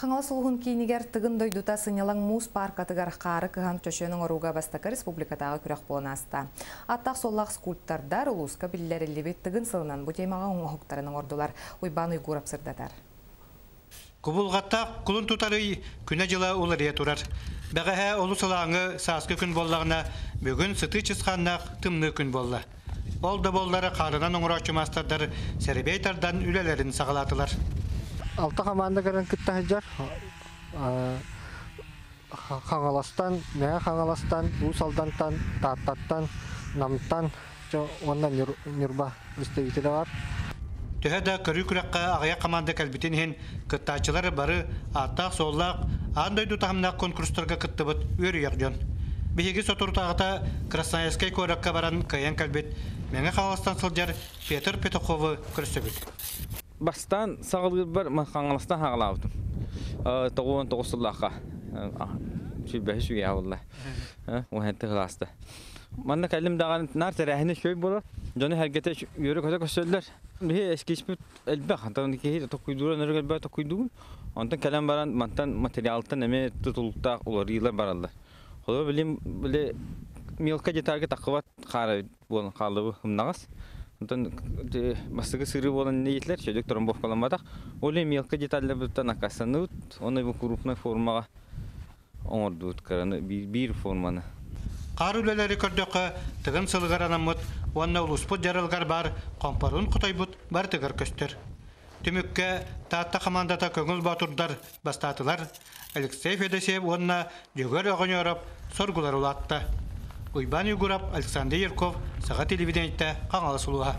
Қаңалы сұлғын кейінігер тығын дойдута сынялың муз паркатығар қары кыған төшенің оруға бастақы республикатағы күрек болын аста. Аттақ соллақ скульптардар ұлысқа білілер елебет тығын сылынан бұтеймаға оңғықтарының ордулар ұйбан ұйғырап сырдадар. Кубулғаттақ күлін тұтары күні жылы олария тұрар. Бәғәе олы сылаңы сасқы күн боллағына бүгін сұты чысқаннақ тымны күн болла. Ол да боллары қарынан оңыраушы мастардар сәрібейтардан үлелерін сағалатылар. Алты команда көрін күтті жар. Қаңаластан, мәе қаңаластан, ұсалдантан, таттаттан, намтан, ондан нүрба представителі бар. Төһәдә көрі күрәққа ағая команда кәлбітен хен күттачылары бары аттақ соллақ, андай дұтағымнақ конкурстарға күтті бұд өрі яқжон. Бейгі сотуртағыта Красноярскай көрәққа баран каян кәлбет, мәңі қаңаластан сылжар Петр Петуховы көрсөбіт. Бастан сағылғы бар қаңаластан хағылауытым. Тоғуын тоғысыллаққа. Шүлбәхі шүге ауылла. Оғанты ғыласты. Манна кәлім дағаны нар тәрәхіне шөй болар. Жоны әргеті үйері көті көсөлдер. Бе әскешпіт әлбәқ. Антағын кейді тоққойдуға нөрі әлбәқ тоққойдуғын. Онтан кәлім баран мантан материалтан әме тұтылықтақ оларыйлар баралды. Қолы біле мелка жетарғы таққыват қары болын қалығы хымнағыз. Онтан бастығы сыры болын неетлер, шөдік тромбов қаламадақ. Оле мелка деталлар бұттан ақасаны ұт, оны бұл крупный формаға оңырды ұт қараны, бір форманы. Қар үлелері көрдіқі тығын сылғар анамыд, онна ұлыспыт жарылғар бар, қомпарын құтай бұд бар тығыр көстер. Түмікке таатта командата көңіл батырдар бастатылар, Алексей Федосеев онна жөгөр оғын өріп, соргулар ұлатты. Уйбан Югурап, Александр Ярков, Саға телевидениетті Қаңалы Сұлуға.